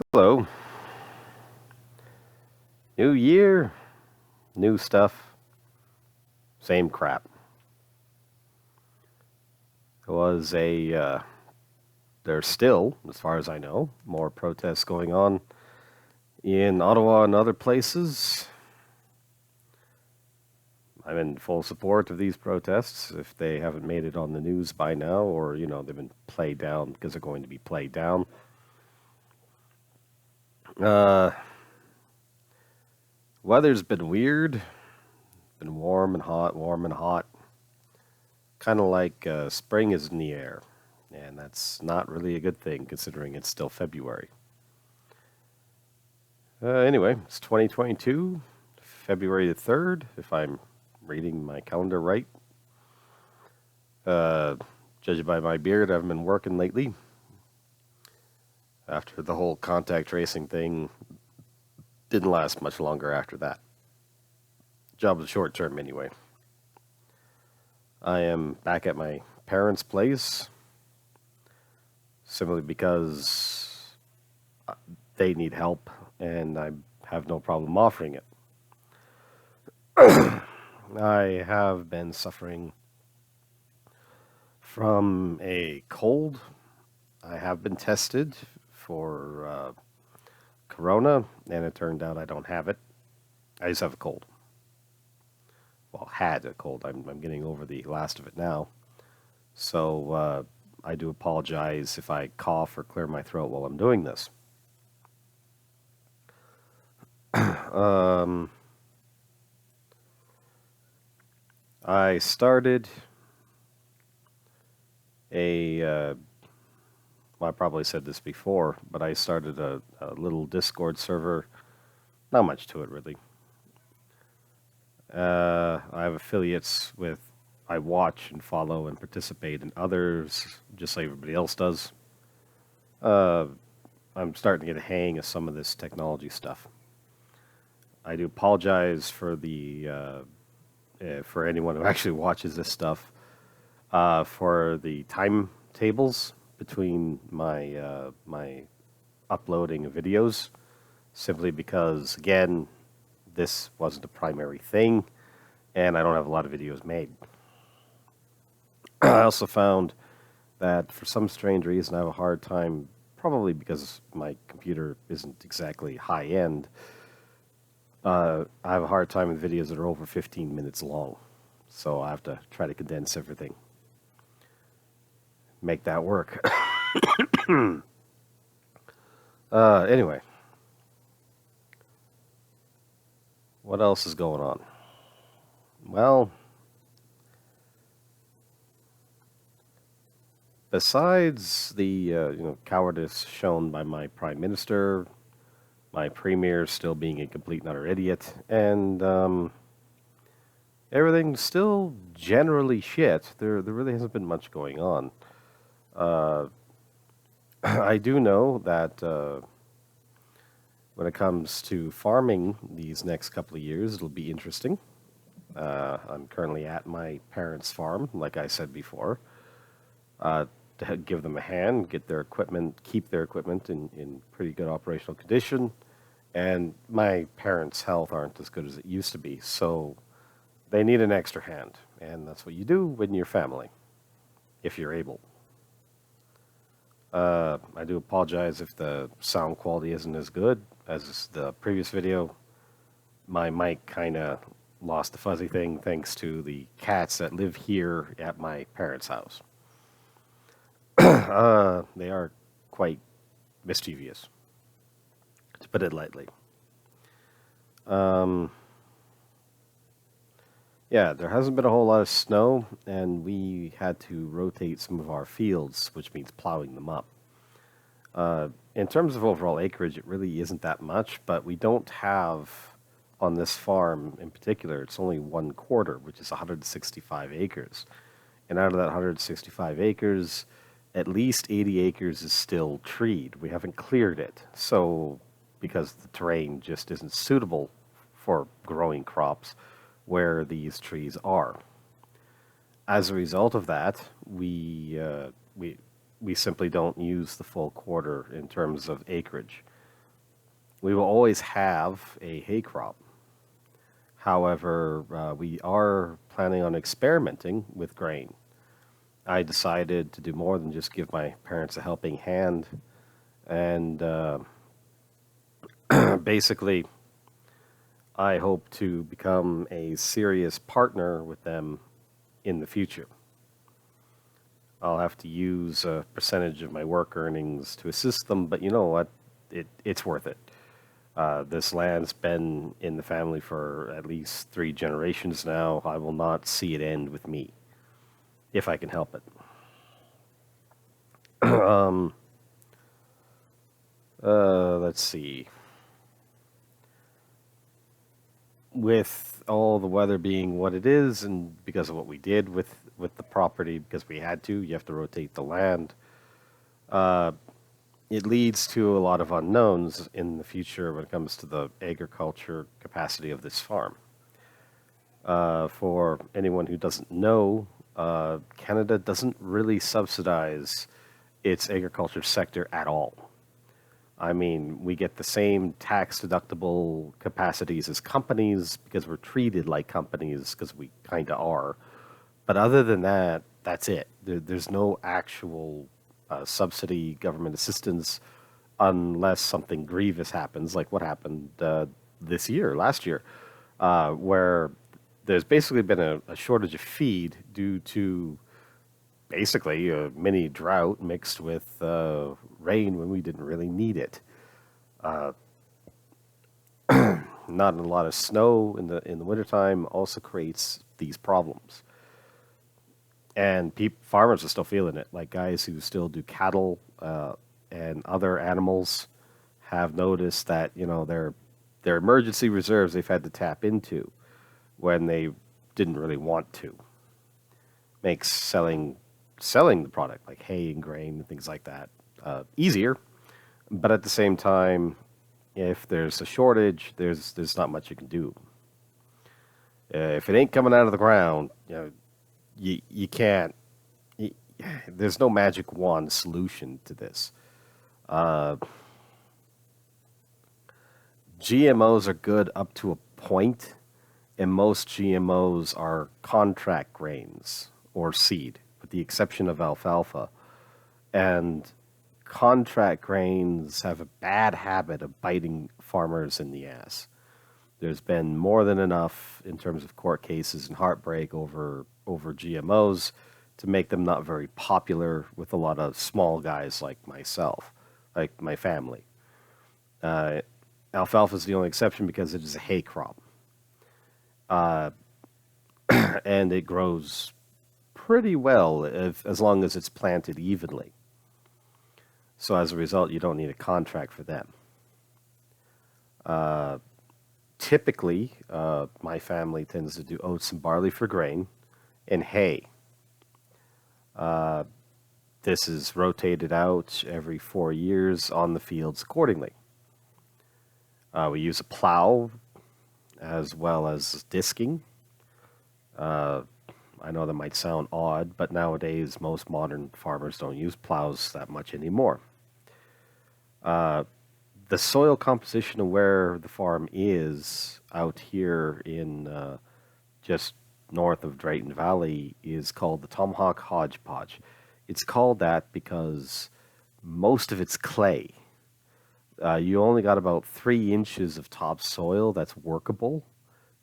Hello. New year, new stuff, same crap. There was there's still, as far as I know, more protests going on in Ottawa and other places. I'm in full support of these protests if they haven't made it on the news by now, or, they've been played down because they're going to be played down. Uh, Weather's been weird, been warm and hot, warm and hot. Kind of like spring is in the air, and that's not really a good thing considering it's still February. Anyway, it's 2022, February the 3rd, if I'm reading my calendar right. Uh, Judging by my beard, I haven't been working lately. After the whole contact tracing thing, didn't last much longer after that. Job was short term anyway. I am back at my parents' place simply because they need help and I have no problem offering it. I have been suffering from a cold. I have been tested for corona, and it turned out I don't have it. I just have a cold. Well, had a cold. I'm getting over the last of it now. So I do apologize if I cough or clear my throat while I'm doing this. um, I started well, I probably said this before, but I started a little Discord server. Not much to it, really. I have affiliates with, I watch and follow and participate in others, just like everybody else does. I'm starting to get a hang of some of this technology stuff. I do apologize for for anyone who actually watches this stuff, for the timetables between my uploading of videos, simply because, again, this wasn't a primary thing, and I don't have a lot of videos made. I also found that for some strange reason I have a hard time, probably because my computer isn't exactly high end. I have a hard time with videos that are over 15 minutes long, so I have to try to condense everything, make that work. Anyway, what else is going on? Well, besides the cowardice shown by my prime minister, my premier still being a complete and utter idiot, and everything's still generally shit. There really hasn't been much going on. Uh, I do know that when it comes to farming these next couple of years, it'll be interesting. I'm currently at my parents' farm, like I said before, to give them a hand, get their equipment, keep their equipment in pretty good operational condition. And my parents' health aren't as good as it used to be, so they need an extra hand. And that's what you do when you're family, if you're able. I do apologize if the sound quality isn't as good as the previous video. My mic kind of lost the fuzzy thing thanks to the cats that live here at my parents' house. They are quite mischievous, to put it lightly. Yeah, there hasn't been a whole lot of snow, and we had to rotate some of our fields, which means plowing them up. In terms of overall acreage, it really isn't that much, but we don't have, on this farm in particular, it's only 1/4, which is 165 acres. And out of that 165 acres, at least 80 acres is still treed. We haven't cleared it. So, because the terrain just isn't suitable for growing crops where these trees are. As a result of that, we simply don't use the full quarter in terms of acreage. we will always have a hay crop. However, we are planning on experimenting with grain. I decided to do more than just give my parents a helping hand, and basically, I hope to become a serious partner with them in the future. I'll have to use a percentage of my work earnings to assist them, but you know what? It's worth it. This land's been in the family for at least 3 generations now. I will not see it end with me if I can help it. Let's see. With all the weather being what it is, and because of what we did with the property, because we had to, you have to rotate the land. Uh, it leads to a lot of unknowns in the future when it comes to the agriculture capacity of this farm. For anyone who doesn't know, Canada doesn't really subsidize its agriculture sector at all. I mean, we get the same tax deductible capacities as companies because we're treated like companies because we kind of are. But other than that, that's it. There's no actual subsidy, government assistance, unless something grievous happens, like what happened last year, where there's basically been a shortage of feed due to basically a mini drought mixed with rain when we didn't really need it. Not a lot of snow in the wintertime also creates these problems. And farmers are still feeling it. Like guys who still do cattle and other animals have noticed that their emergency reserves they've had to tap into when they didn't really want to makes selling the product like hay and grain and things like that easier. But at the same time, if there's a shortage, there's not much you can do. If it ain't coming out of the ground, you can't. You, there's no magic wand solution to this. Uh, GMOs are good up to a point, and most GMOs are contract grains or seed, with the exception of alfalfa. And contract grains have a bad habit of biting farmers in the ass. There's been more than enough in terms of court cases and heartbreak over GMOs to make them not very popular with a lot of small guys like myself, like my family. Uh, Alfalfa is the only exception because it is a hay crop, uh, and it grows pretty well as long as it's planted evenly. So as a result, you don't need a contract for them. Uh, Typically, my family tends to do oats and barley for grain and hay. Uh, this is rotated out every 4 years on the fields accordingly. We use a plow as well as disking. Uh, I know that might sound odd, but nowadays most modern farmers don't use plows that much anymore. Uh, the soil composition of where the farm is out here in just north of Drayton Valley is called the Tomahawk Hodgepodge. It's called that because most of it's clay. You only got about 3 inches of topsoil that's workable,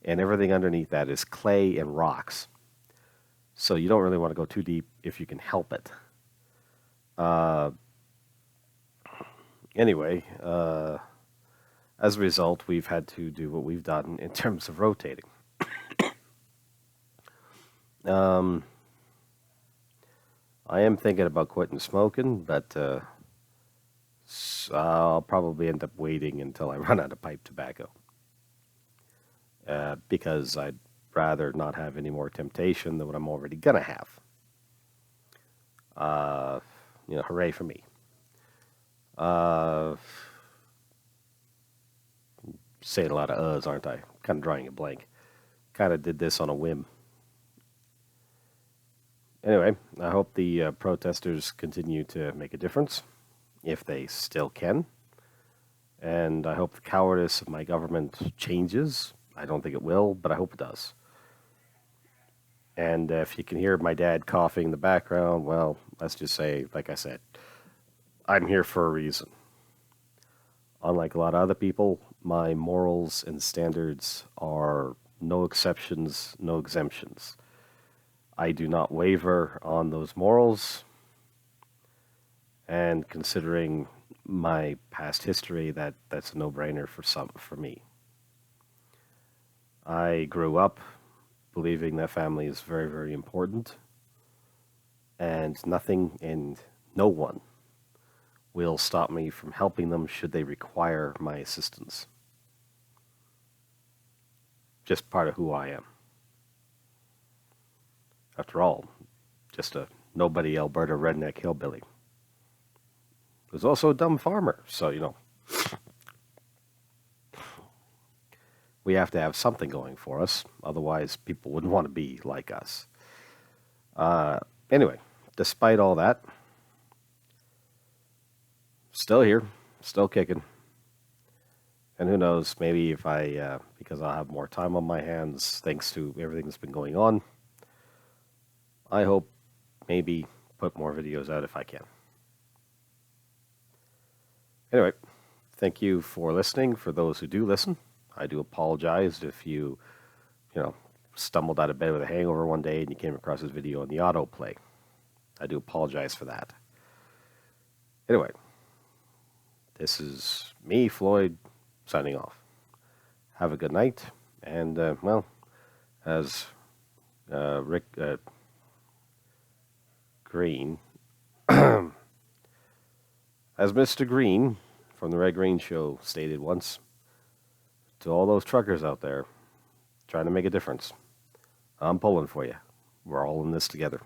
and everything underneath that is clay and rocks. So you don't really want to go too deep if you can help it. Uh, anyway, as a result, we've had to do what we've done in terms of rotating. Um, I am thinking about quitting smoking, but I'll probably end up waiting until I run out of pipe tobacco because I'd rather not have any more temptation than what I'm already going to have. Hooray for me. Uh, saying a lot of uhs, aren't I? Kind of drawing a blank. Kind of did this on a whim. Anyway, I hope the protesters continue to make a difference, if they still can. And I hope the cowardice of my government changes. I don't think it will, but I hope it does. And if you can hear my dad coughing in the background, well, let's just say, like I said, I'm here for a reason. Unlike a lot of other people, my morals and standards are no exceptions, no exemptions. I do not waver on those morals, and considering my past history, that's a no-brainer for me. I grew up believing that family is very, very important, and nothing and no one will stop me from helping them should they require my assistance. Just part of who I am. After all, just a nobody Alberta redneck hillbilly. Was also a dumb farmer, so we have to have something going for us. Otherwise, people wouldn't want to be like us. Anyway, despite all that, still here, still kicking. And who knows, maybe if because I'll have more time on my hands thanks to everything that's been going on, I hope maybe put more videos out if I can. Anyway, thank you for listening. For those who do listen, I do apologize if you stumbled out of bed with a hangover one day and you came across this video on the autoplay. I do apologize for that. Anyway, this is me, Floyd, signing off. Have a good night, and as Rick Green, as Mr. Green from the Red Green Show stated once, to all those truckers out there trying to make a difference, I'm pulling for you. We're all in this together.